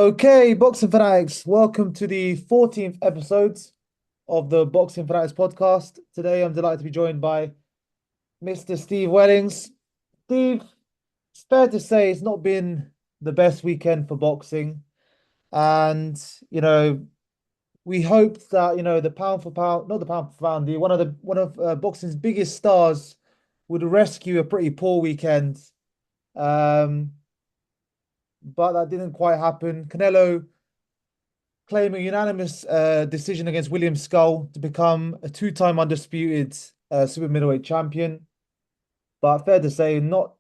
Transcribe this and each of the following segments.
Okay, Boxing Fanatics, welcome to the 14th episode of the Boxing Fanatics podcast. Today, I'm delighted to be joined by Mr. Steve Wellings. Steve, it's fair to say it's not been the best weekend for boxing. And, you know, we hoped that, the pound for pound, not the pound for pound, the one of boxing's biggest stars would rescue a pretty poor weekend. Um, but that didn't quite happen. Canelo claim a unanimous decision against William Scull to become a two-time undisputed super middleweight champion. But fair to say, not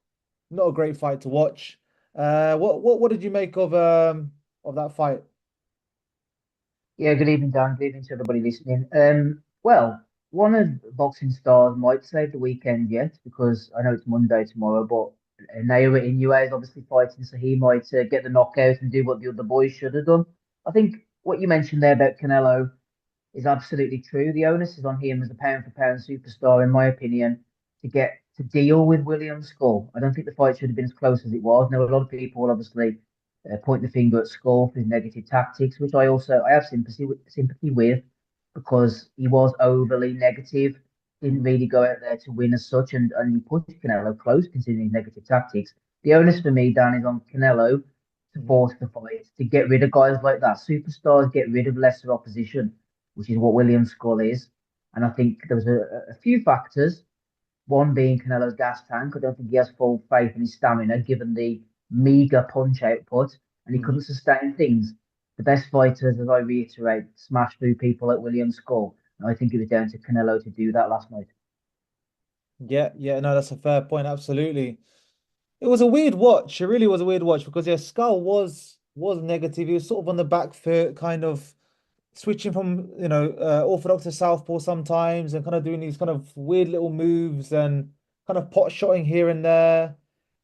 a great fight to watch. What did you make of that fight? Yeah, good evening, Dan. Good evening to everybody listening. Well, one of boxing stars might save the weekend yet because I know it's Monday tomorrow, but Naoya Inoue is obviously fighting, so he might get the knockout and do what the other boys should have done. I think what you mentioned there about Canelo is absolutely true. The onus is on him as a pound for pound superstar, in my opinion, to deal with William Scull. I don't think the fight should have been as close as it was. Now, a lot of people will obviously point the finger at Scull for his negative tactics, which I have sympathy with because he was overly negative. Didn't Mhm. really go out there to win as such, and he pushed Canelo close considering his negative tactics. The onus for me, Dan, is on Canelo to Mhm. force the fight, to get rid of guys like that. Superstars get rid of lesser opposition, which is what William Scull is. And I think there was a few factors. One being Canelo's gas tank. I don't think he has full faith in his stamina, given the meager punch output, and he couldn't Mhm. sustain things. The best fighters, as I reiterate, smashed through people like William Scull. And I think it was down to Canelo to do that last night. Yeah, yeah, no, that's a fair point. Absolutely. It was a weird watch. It really was a weird watch because yeah, Skull was negative. He was sort of on the back foot, kind of switching from orthodox to southpaw sometimes, and kind of doing these kind of weird little moves and kind of pot shotting here and there.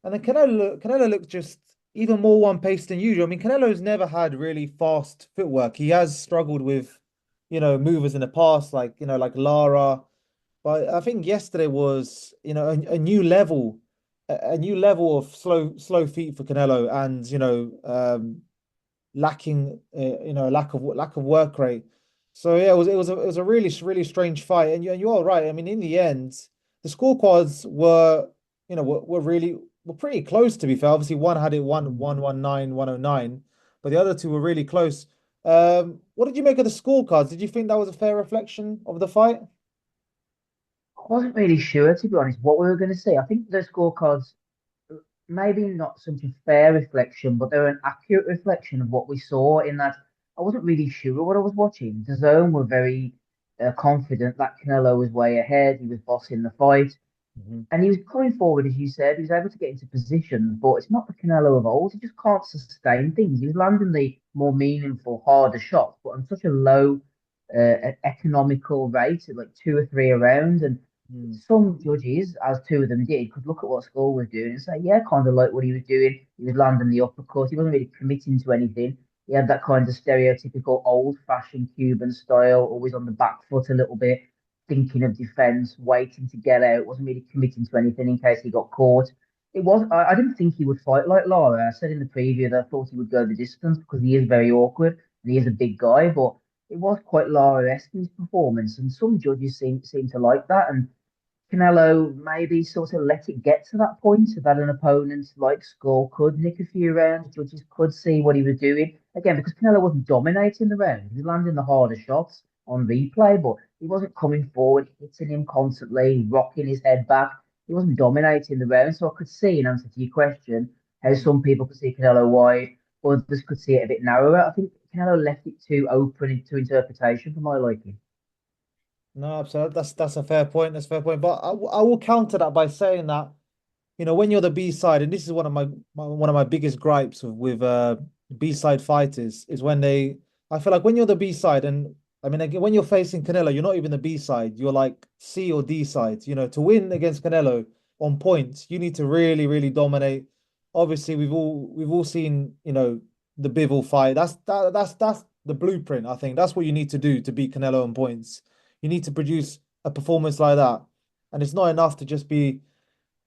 And then Canelo looked just even more one paced than usual. I mean, Canelo's never had really fast footwork. He has struggled with movers in the past, like like Lara. But I think yesterday was a new level, a new level of slow feet for Canelo, and lacking, lack of work rate. So yeah, it was a really strange fight, and you are right. I mean, in the end, the scorecards were pretty close to be fair. Obviously, one had it 119, 109, but the other two were really close. What did you make of the scorecards? Did you think that was a fair reflection of the fight? I wasn't really sure, to be honest, what we were going to see. I think the scorecards maybe not such a fair reflection, but they're an accurate reflection of what we saw in that I wasn't really sure what I was watching. The zone were very confident that Canelo was way ahead. He was bossing the fight. Mhm. And he was coming forward, as you said. He was able to get into positions, but it's not the Canelo of old. He just can't sustain things. He was landing the more meaningful, harder shots, but on such a low economical rate, at like two or three a round. And Mm. some judges, as two of them did, could look at what Skull was doing and say, yeah, kind of like what he was doing. He was landing the uppercut. He wasn't really committing to anything. He had that kind of stereotypical old-fashioned Cuban style, always on the back foot a little bit, thinking of defense, waiting to get out, wasn't really committing to anything in case he got caught. I didn't think he would fight like Lara. I said in the preview that I thought he would go the distance because he is very awkward and he is a big guy, but it was quite Lara-esque in his performance, and some judges seem to like that. And Canelo maybe sort of let it get to that point so that an opponent like Skull could nick a few rounds. Judges could see what he was doing. Again, because Canelo wasn't dominating the round. He was landing the harder shots on replay, but he wasn't coming forward, hitting him constantly, rocking his head back. He wasn't dominating the round. So I could see, in answer to your question, how Mm. some people could see Canelo wide, others could see it a bit narrower. I think Canelo left it too open to interpretation for my liking. No, absolutely. That's a fair point. That's a fair point. But I will counter that by saying that, when you're the B side, and this is one of my biggest gripes with B side fighters is when I feel like when you're the B side, and I mean again, when you're facing Canelo, you're not even the B side. You're like C or D side. To win against Canelo on points, you need to really dominate. Obviously, we've all seen, the Bivol fight. That's the blueprint. I think that's what you need to do to beat Canelo on points. You need to produce a performance like that, and it's not enough to just be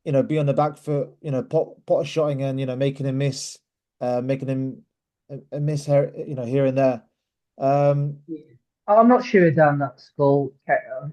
on the back foot, pot shotting and making him miss, making him a miss here, here and there. Um, Yeah. I'm not sure Dan that Skull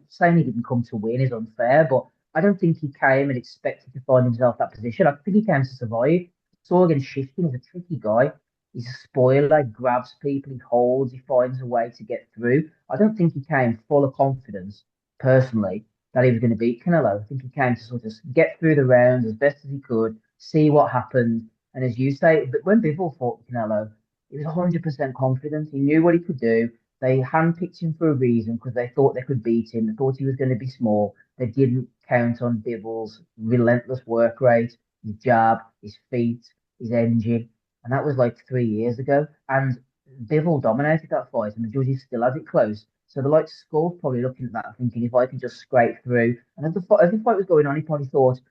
saying he didn't come to win is unfair, but I don't think he came and expected to find himself that position. I think he came to survive. Sorgan Shifting is a tricky guy. He's a spoiler, he grabs people, he holds, he finds a way to get through. I don't think he came full of confidence, personally, that he was going to beat Canelo. I think he came to sort of get through the rounds as best as he could, see what happened. And as you say, but when Bivol fought Canelo, he was 100% confident. He knew what he could do. They handpicked him for a reason because they thought they could beat him. They thought he was going to be small. They didn't count on Bivol's relentless work rate, his jab, his feet, his engine. And that was like 3 years ago. And Bivol dominated that fight, and the judges still had it close. So the like Skull's probably looking at that thinking if I can just scrape through. And as the fight was going on, he probably thought,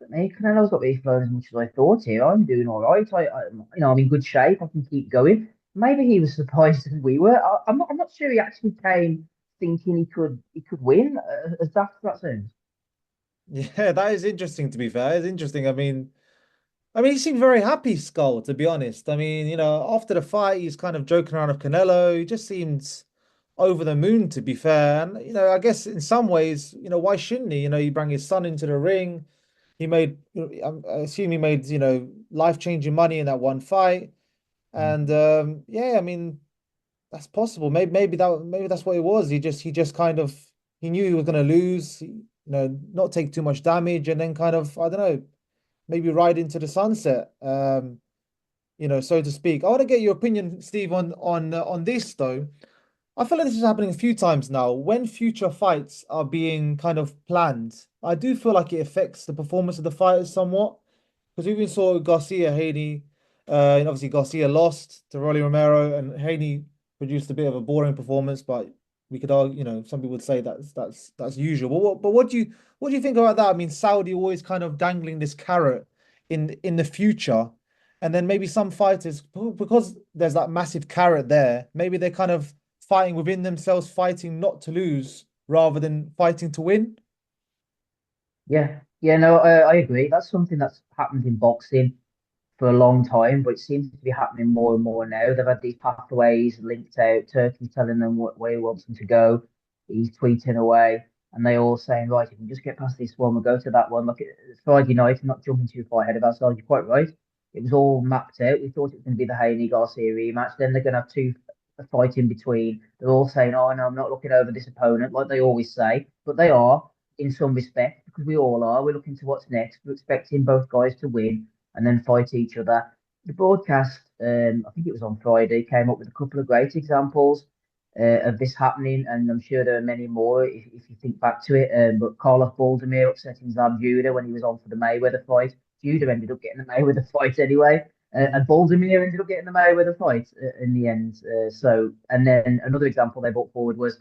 but me, Canelo's not really flown as much as I thought here. I'm doing all right. I'm in good shape. I can keep going. Maybe he was surprised as we were. I'm not sure he actually came thinking he could win. As daft as that sounds. yeah, that is interesting to be fair. It's interesting. I mean, he seemed very happy, Skull, to be honest. I mean, after the fight, he's kind of joking around with Canelo. He just seems over the moon, to be fair. And, I guess in some ways, why shouldn't he? He brought his son into the ring. He made, I assume he made, life-changing money in that one fight. And yeah, I mean, that's possible. Maybe that's what it was. He just kind of he knew he was gonna lose, not take too much damage, and then kind of, I don't know, maybe ride into the sunset, so to speak. I want to get your opinion, Steve, on this though. I feel like this is happening a few times now. When future fights are being kind of planned, I do feel like it affects the performance of the fighters somewhat. Because we even saw Garcia, Haney, and obviously Garcia lost to Rolly Romero, and Haney produced a bit of a boring performance, but we could argue, some people would say that's usual. But what do you think about that? I mean, Saudi always kind of dangling this carrot in the future, and then maybe some fighters, because there's that massive carrot there, maybe they're kind of fighting within themselves, fighting not to lose rather than fighting to win. Yeah, yeah, no, I agree. That's something that's happened in boxing for a long time, but it seems to be happening more and more now. They've had these pathways linked out. Turkey's telling them where he wants them to go. He's tweeting away, and they all saying, right, if we just get past this one, we'll go to that one. Look, it's Friday night, I'm not jumping too far ahead of ourselves. You're quite right. It was all mapped out. We thought it was going to be the Haney Garcia rematch. Then they're going to have two a fight in between. They're all saying, oh, no, I'm not looking over this opponent, like they always say, but they are in some respect because we all are. We're looking to what's next. We're expecting both guys to win and then fight each other. The broadcast, I think it was on Friday, came up with a couple of great examples of this happening, and I'm sure there are many more if you think back to it. But Carlos Baldomir upsetting Zab Judah when he was on for the Mayweather fight. Judah ended up getting the Mayweather fight anyway, Mhm. and Baldomir ended up getting the Mayweather fight in the end. And then another example they brought forward was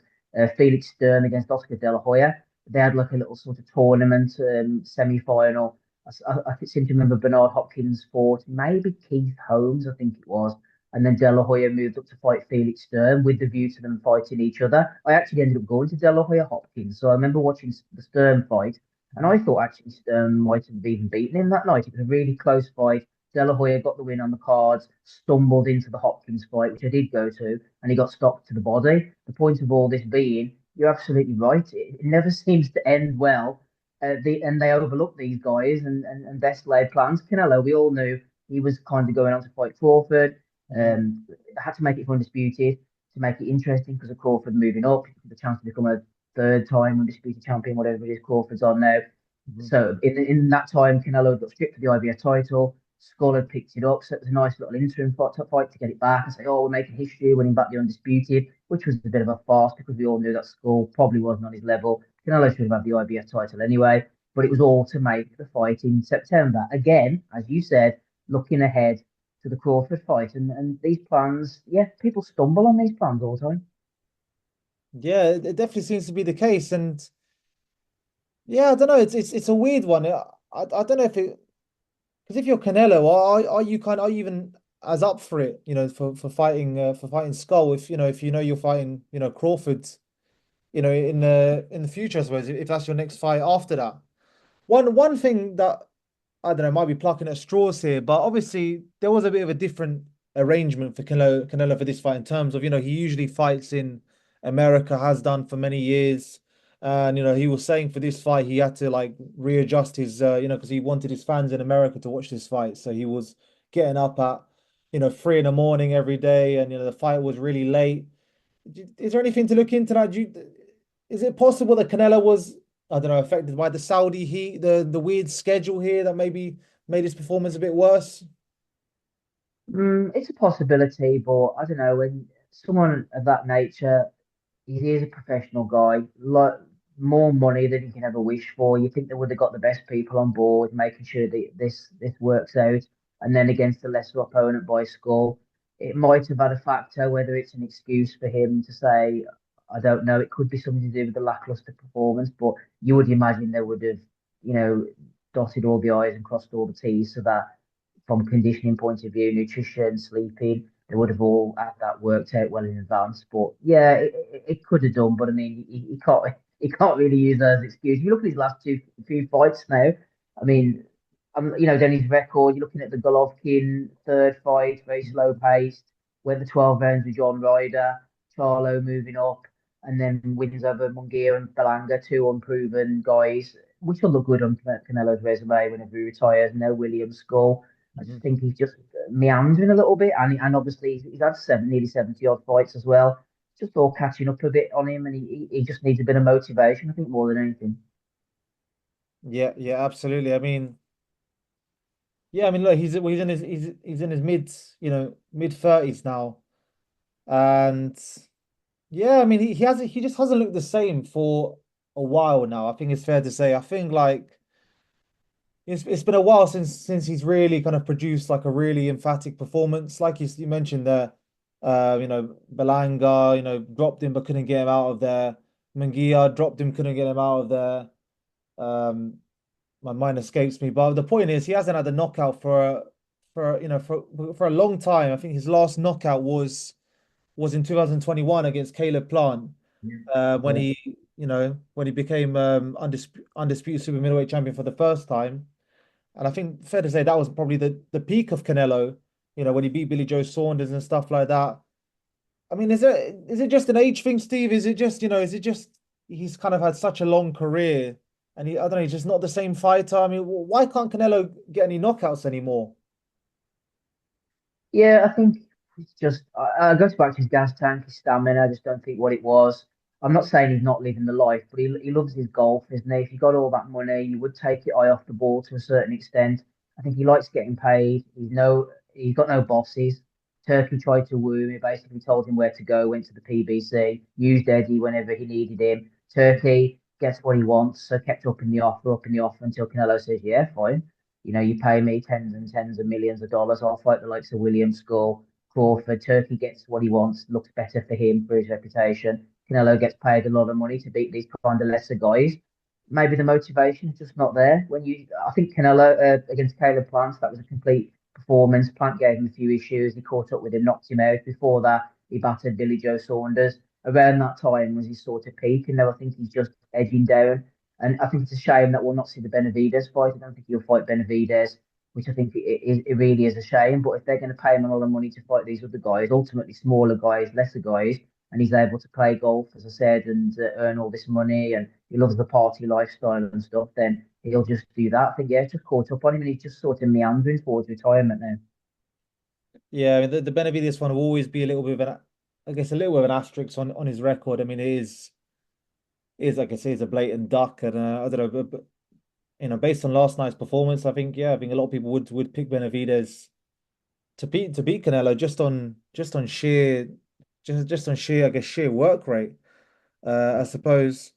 Felix Stern against Oscar De La Hoya. They had like a little sort of tournament semi-final. I seem to remember Bernard Hopkins fought maybe Keith Holmes, I think it was. And then De La Hoya moved up to fight Felix Stern with the view to them fighting each other. I actually ended up going to De La Hoya Hopkins. So I remember watching the Stern fight, and I thought actually Stern might have even beaten him that night. It was a really close fight. De La Hoya got the win on the cards, stumbled into the Hopkins fight, which I did go to, and he got stopped to the body. The point of all this being, you're absolutely right. It never seems to end well and they overlooked these guys and best laid plans. Canelo, we all knew he was kind of going on to fight Crawford. Mhm. Had to make it for undisputed to make it interesting because of Crawford moving up, the chance to become a third time undisputed champion, whatever it is Crawford's on now. Mhm. So in that time, Canelo got stripped of the IBF title. Skull had picked it up, so it was a nice little interim fight to get it back and say, oh, we're making history, winning back the undisputed, which was a bit of a farce because we all knew that Skull probably wasn't on his level. Canelo should have had the IBF title anyway, but it was all to make the fight in September. Again, as you said, looking ahead to the Crawford fight, and these plans, yeah, people stumble on these plans all the time. Yeah, it definitely seems to be the case, and yeah, I don't know. It's a weird one. I don't know if it because if you're Canelo, are you even as up for it? For fighting Skull. If you're fighting Crawford. In the future, I suppose if that's your next fight after that. One thing that I don't know might be plucking at straws here, but obviously there was a bit of a different arrangement for Canelo for this fight in terms of, he usually fights in America, has done for many years. And, he was saying for this fight, he had to like readjust his, because he wanted his fans in America to watch this fight. So he was getting up at, 3 in the morning every day. And, the fight was really late. Is there anything to look into that? Is it possible that Canelo was, I don't know, affected by the Saudi heat, the weird schedule here that maybe made his performance a bit worse? It's a possibility, but I don't know when someone of that nature. He is a professional guy, like more money than you can ever wish for. You think they would have got the best people on board, making sure that this works out, and then against a lesser opponent by Skull, it might have had a factor. Whether it's an excuse for him to say, I don't know. It could be something to do with the lackluster performance, but you would imagine they would have, you know, dotted all the i's and crossed all the t's, so that from conditioning point of view, nutrition, sleeping, they would have all had that worked out well in advance. But yeah, it could have done. But I mean, he can't really use that as an excuse. You look at his last few fights now. I mean, then his record. You're looking at the Golovkin third fight, very slow paced. Went the 12 rounds with John Ryder, Charlo moving up, and then wins over Munguia and Belanga, two unproven guys, which will look good on Canelo's resume whenever he retires. No William Scull. I just think he's just meandering a little bit, and obviously he's had nearly 70 odd fights as well. Just all catching up a bit on him, and he just needs a bit of motivation, I think, more than anything. Yeah, yeah, absolutely. I mean, yeah, I mean, look, he's in his mid 30s now, and yeah, I mean, he just hasn't looked the same for a while now. I think it's fair to say. I think like it's been a while since he's really kind of produced like a really emphatic performance, like you mentioned there. Belanga, dropped him but couldn't get him out of there. Munguia dropped him, couldn't get him out of there. Um, my mind escapes me. But the point is, he hasn't had a knockout for a long time. I think his last knockout was in 2021 against Caleb Plant, Yeah. when Yeah. he became undisputed super middleweight champion for the first time. And I think fair to say that was probably the peak of Canelo. When he beat Billy Joe Saunders and stuff like that. I mean, is it just an age thing, Steve? Is it just he's kind of had such a long career and I don't know, he's just not the same fighter. I mean, why can't Canelo get any knockouts anymore? Yeah, I think it's just I goes back to his gas tank, his stamina. I just don't think what it was. I'm not saying he's not living the life, but he loves his golf, isn't he? If you got all that money, you would take your eye off the ball to a certain extent. I think he likes getting paid. He's got no bosses. Turkey tried to woo him. He basically told him where to go. Went to the PBC. Used Eddie whenever he needed him. Turkey gets what he wants, so kept up in the offer until Canelo says, "Yeah, fine." You pay me tens and tens of millions of dollars. I'll fight the likes of William Scull, Crawford. Turkey gets what he wants, looks better for him, for his reputation. Canelo gets paid a lot of money to beat these kind of lesser guys. Maybe the motivation is just not there. I think Canelo against Caleb Plant, that was a complete performance. Plant gave him a few issues. He caught up with him, knocked him out. Before that, he battered Billy Joe Saunders. Around that time was his sort of peak, and now I think he's just edging down. And I think it's a shame that we'll not see the Benavidez fight. I don't think he'll fight Benavidez, which I think it really is a shame. But if they're going to pay him a lot of money to fight these other guys, ultimately smaller guys, lesser guys, and he's able to play golf, as I said, and earn all this money, and he loves the party lifestyle and stuff, then he'll just do that. I think, yeah, it's just caught up on him, and he's just sort of meandering towards retirement now. Yeah, I mean, the Benavides one will always be a little bit of I guess, a little bit of an asterisk on his record. I mean, it is like I say, it's a blatant duck, and I don't know, but based on last night's performance, I think a lot of people would pick Benavides to beat Canelo just on sheer, I guess, sheer work rate, I suppose.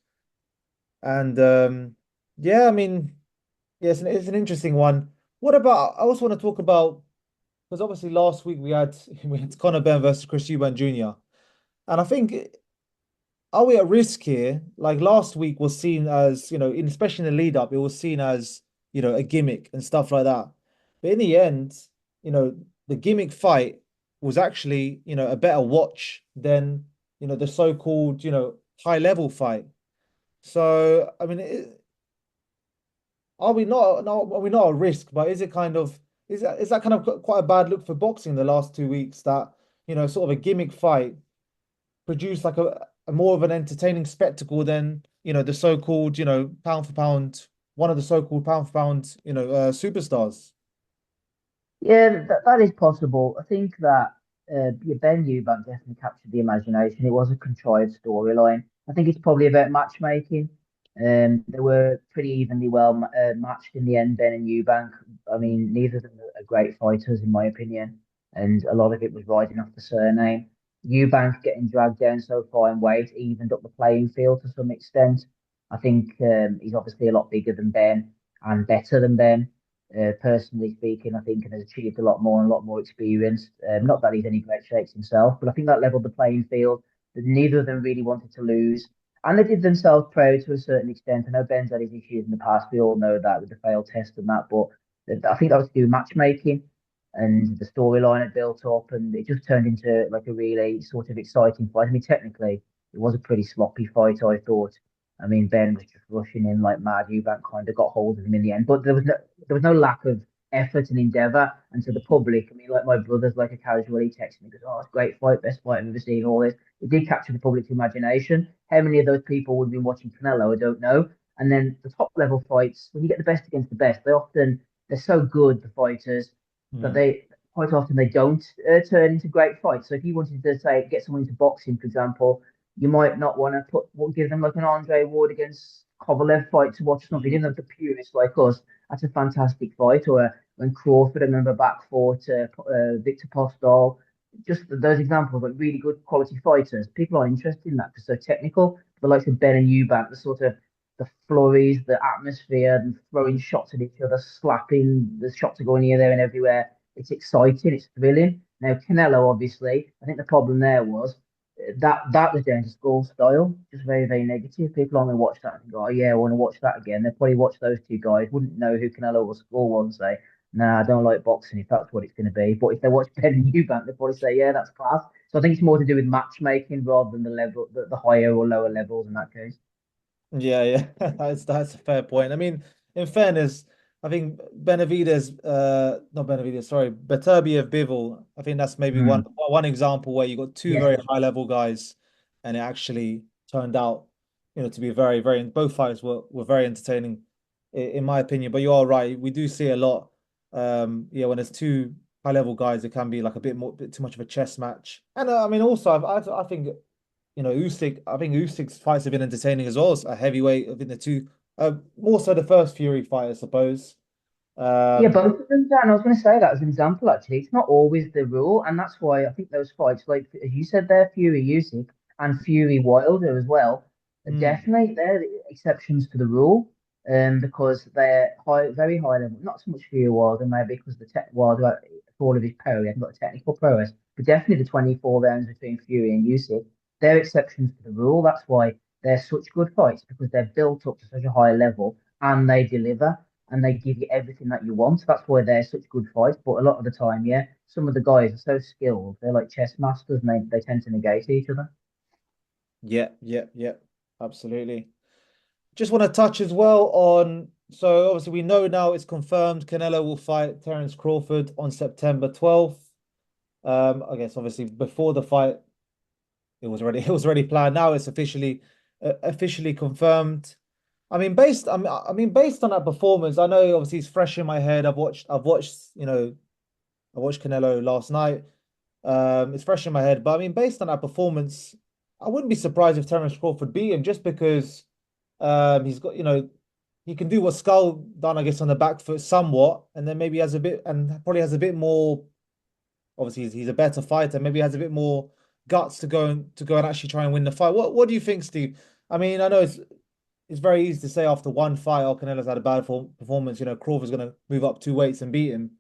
And yeah, I mean, yeah, it's an interesting one. What about? I also want to talk about, because obviously last week we had Conor Benn versus Chris Eubank Jr. And I think, are we at risk here? Like last week was seen as, especially in the lead up, it was seen as, a gimmick and stuff like that. But in the end, you know, the gimmick fight was actually, a better watch than, the so-called, high level fight. So, I mean, are we not at risk, but is it kind of Is that kind of quite a bad look for boxing the last 2 weeks that, sort of a gimmick fight produced like a more of an entertaining spectacle than, the so-called, pound for pound, one of the so-called pound for pound, superstars. Yeah, that is possible. I think that yeah, Ben Eubank definitely captured the imagination. It was a contrived storyline. I think it's probably about matchmaking. They were pretty evenly matched in the end, Ben and Eubank. I mean, neither of them are great fighters, in my opinion, and a lot of it was riding off the surname. Eubank getting dragged down so far in weight evened up the playing field to some extent. I think he's obviously a lot bigger than Ben and better than Ben personally speaking, I think, and has achieved a lot more and a lot more experience. Not that he's any great shakes himself, but I think that leveled the playing field. That neither of them really wanted to lose, and they did themselves proud to a certain extent. I know Ben's had his issues in the past. We all know that with the failed test and that, but I think that was to do with matchmaking and the storyline it built up, and it just turned into like a really sort of exciting fight. I mean, technically, it was a pretty sloppy fight, I thought. I mean, Ben was just rushing in like mad. Eubank kind of got hold of him in the end, but there was no lack of effort and endeavour. And to the public, I mean, like my brother's like a casual, he texted me, goes, "Oh, it's a great fight, best fight I've ever seen." All this, it did capture the public's imagination. How many of those people would have been watching Canelo? I don't know. And then the top level fights, when you get the best against the best, they're so good, the fighters, that Mm. they quite often they don't turn into great fights. So if you wanted to say get someone into boxing, for example, you might not want to give them like an Andre Ward against Kovalev fight to watch something. Mm. Even though the purists like us, that's a fantastic fight. Or when Crawford, I remember back fought Victor Postol. Just those examples, like really good quality fighters. People are interested in that because they're technical. The likes of Ben and Eubank, the flurries, the atmosphere, and throwing shots at each other, slapping. The shots are going here, there, and everywhere. It's exciting. It's thrilling. Now Canelo, obviously, I think the problem there was that was down to school style, just very, very negative. People only watch that and go, "Oh yeah, I want to watch that again." They probably watch those two guys, wouldn't know who Canelo or Skull was, and say, "Nah, I don't like boxing if that's what it's going to be." But if they watch Ben and Eubank, they probably say, "Yeah, that's class." So I think it's more to do with matchmaking rather than the level, the higher or lower levels in that case. Yeah, yeah, that's a fair point. I mean, in fairness, I think Benavides, not Benavides, sorry, Beterbiev Bivol. I think that's maybe one Mm. one example where you got two Yes. very high level guys, and it actually turned out, to be very, very. Both fights were very entertaining, in my opinion. But you are right, we do see a lot. Yeah, when there's two high level guys, it can be like bit too much of a chess match. And I mean, also, I think Usyk. I think Usyk's fights have been entertaining as well. As a heavyweight. I think the two, more so the first Fury fight, I suppose. Yeah, Um, both of them, Dan. I was going to say that as an example, actually. It's not always the rule, and that's why I think those fights, like as you said there, Fury Usyk and Fury Wilder as well, are mm, definitely they're the exceptions to the rule, because they're very high level. Not so much Fury Wilder, maybe because the tech Wilder, for all of his power, he hasn't got a technical prowess, but definitely the 24 rounds between Fury and Usyk, they're exceptions to the rule. That's why they're such good fights because they're built up to such a high level and they deliver and they give you everything that you want. That's why they're such good fights. But a lot of the time, yeah, some of the guys are so skilled. They're like chess masters and they tend to negate each other. yeah, yeah, yeah, absolutely. Just want to touch as well on. So obviously we know now it's confirmed Canelo will fight Terence Crawford on September 12th. I guess obviously before the fight it was already planned. Now it's officially confirmed. I mean, based on that performance, I know obviously it's fresh in my head. I watched Canelo last night. It's fresh in my head, but I mean, based on that performance, I wouldn't be surprised if Terence Crawford beat him just because he's got, he can do what Skull done, I guess, on the back foot somewhat, and then maybe has a bit, and probably has a bit more. Obviously, he's a better fighter. Maybe has a bit more guts to go and actually try and win the fight. What do you think, Steve? I mean, I know it's very easy to say after one fight, oh, Canelo's had a bad performance. Crawford's going to move up 2 weights and beat him.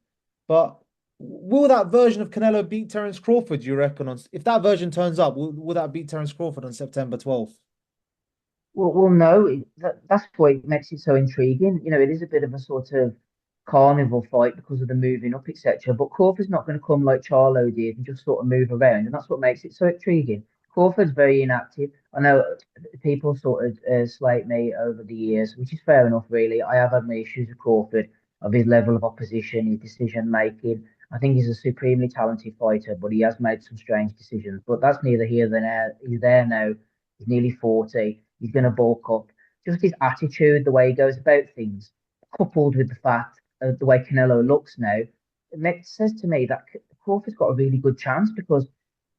But will that version of Canelo beat Terence Crawford, do you reckon? If that version turns up, will that beat Terence Crawford on September 12th? Well, no, that's why it makes it so intriguing. It is a bit of a sort of carnival fight because of the moving up, etc. But Crawford's not going to come like Charlo did and just sort of move around, and that's what makes it so intriguing. Crawford's very inactive. I know people sort of slate me over the years, which is fair enough, really. I have had my issues with Crawford. of his level of opposition, his decision making. I think he's a supremely talented fighter, but he has made some strange decisions. But that's neither here nor there. He's there now. He's nearly 40. He's going to bulk up. Just his attitude, the way he goes about things, coupled with the fact of the way Canelo looks now, says to me that Crawford's got a really good chance because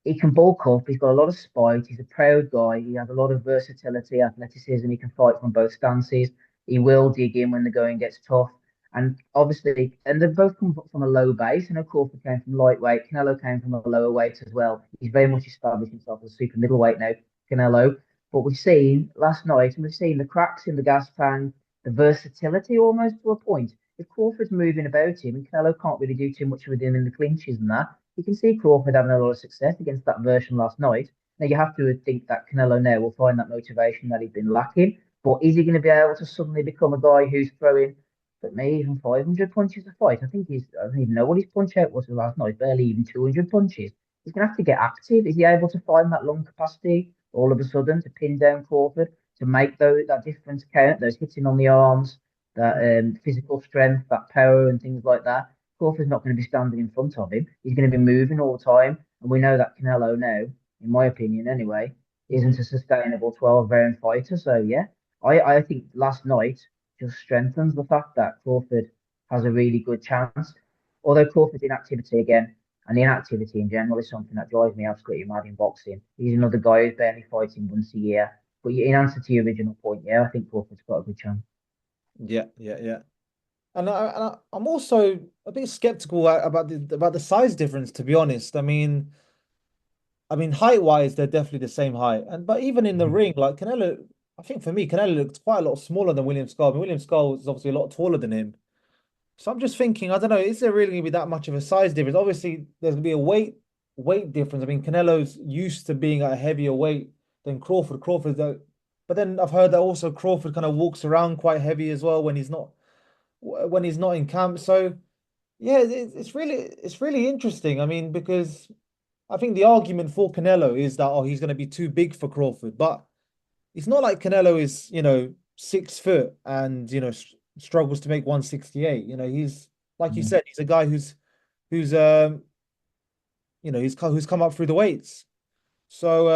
he can bulk up. He's got a lot of spite. He's a proud guy. He has a lot of versatility, athleticism. He can fight from both stances. He will dig in when the going gets tough. And obviously, and they've both come from a low base. I know Crawford came from lightweight. Canelo came from a lower weight as well. He's very much established himself as a super middleweight now, Canelo. But we've seen last night, and we've seen the cracks in the gas tank, the versatility almost to a point. If Crawford's moving about him, and Canelo can't really do too much with him in the clinches and that, you can see Crawford having a lot of success against that version last night. Now you have to think that Canelo now will find that motivation that he's been lacking. But is he going to be able to suddenly become a guy who's throwing, but maybe even 500 punches a fight? I don't even know what his punch out was last night, barely even 200 punches. He's going to have to get active. Is he able to find that lung capacity all of a sudden to pin down Crawford, to make that difference count, those hitting on the arms, that physical strength, that power, and things like that? Crawford's not going to be standing in front of him. He's going to be moving all the time. And we know that Canelo now, in my opinion anyway, isn't a sustainable 12-round fighter. So, yeah, I think last night just strengthens the fact that Crawford has a really good chance. Although Crawford's inactivity again, and inactivity in general is something that drives me absolutely mad in boxing. He's another guy who's barely fighting once a year. But in answer to your original point, yeah, I think Crawford's got a good chance. Yeah, yeah, yeah. I'm also a bit skeptical about the size difference, to be honest. I mean, height wise, they're definitely the same height, and but even in the Mhm. ring, like Canelo, I think for me, Canelo looks quite a lot smaller than William Scull. I mean, William Scull is obviously a lot taller than him. So I'm just thinking, I don't know, is there really gonna be that much of a size difference? Obviously, there's gonna be a weight difference. I mean, Canelo's used to being at a heavier weight than Crawford. But then I've heard that also Crawford kind of walks around quite heavy as well when he's not in camp. So yeah, it's really interesting. I mean, because I think the argument for Canelo is that he's going to be too big for Crawford, but it's not like Canelo is 6 foot and struggles to make 168. He's like you Mhm. said, he's a guy who's who's come up through the weights. So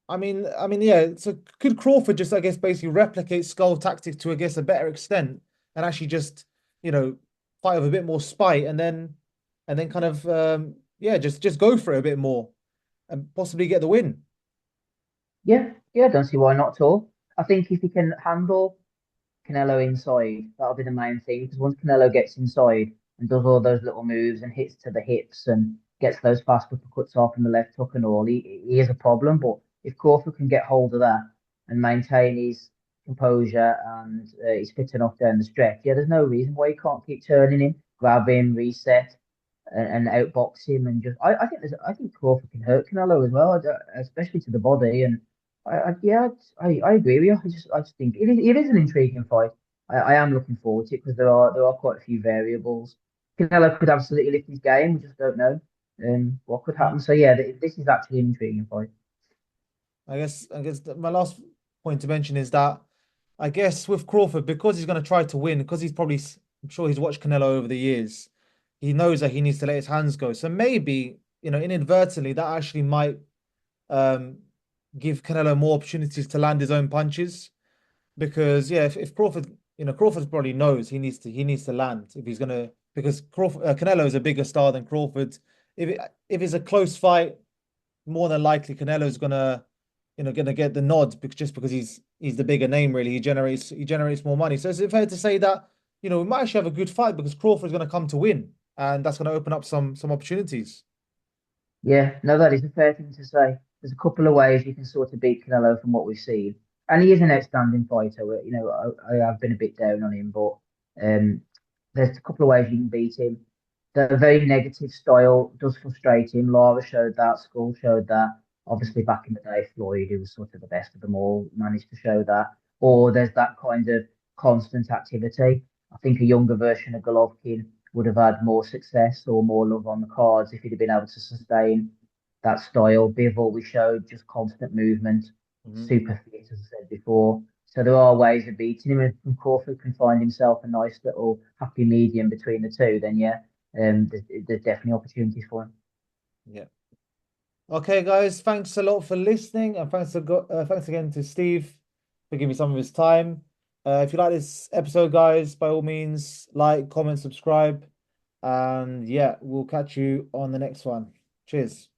yeah. So could Crawford just, I guess, basically replicate Skull tactics to, I guess, a better extent, and actually just, you know, fight with a bit more spite, and then kind of yeah, just go for it a bit more and possibly get the win. Yeah, yeah, don't see why not at all. I think if he can handle Canelo inside, that'll be the main thing. Because once Canelo gets inside and does all those little moves and hits to the hips and gets those fast uppercuts off and the left hook and all, he is a problem. But if Crawford can get hold of that and maintain his composure and he's fit enough down the stretch, yeah, there's no reason why you can't keep turning him, grab him, reset, and outbox him. And just, I think Crawford can hurt Canelo as well, especially to the body. And yeah, I agree with you. I just think it is an intriguing fight. I am looking forward to it because there are quite a few variables. Canelo could absolutely lift his game. We just don't know what could Mm. happen. So yeah, this is actually an intriguing fight. I guess my last point to mention is that I guess with Crawford, because he's going to try to win, because I'm sure he's watched Canelo over the years, he knows that he needs to let his hands go. So maybe, inadvertently, that actually might um, give Canelo more opportunities to land his own punches. Because yeah, if Crawford, Crawford probably knows he needs to land if he's gonna, because Canelo is a bigger star than Crawford. If it's a close fight, more than likely Canelo's gonna get the nod just because he's the bigger name. Really, he generates more money. So is it fair to say that we might actually have a good fight because Crawford's gonna come to win, and that's gonna open up some opportunities. Yeah, no, that is a fair thing to say. There's a couple of ways you can sort of beat Canelo from what we've seen, and he is an outstanding fighter. I have been a bit down on him, but there's a couple of ways you can beat him. The very negative style does frustrate him. Lara showed that. Skull showed that. Obviously, back in the day, Floyd, who was sort of the best of them all, managed to show that. Or there's that kind of constant activity. I think a younger version of Golovkin would have had more success or more love on the cards if he'd have been able to sustain that style. Bivol, we showed just constant movement, Mhm. super fit, as I said before. So there are ways of beating him. If Crawford can find himself a nice little happy medium between the two, then yeah, there's definitely opportunities for him. Yeah. Okay, guys, thanks a lot for listening, and thanks again to Steve for giving me some of his time. If you like this episode, guys, by all means, like, comment, subscribe, and yeah, we'll catch you on the next one. Cheers.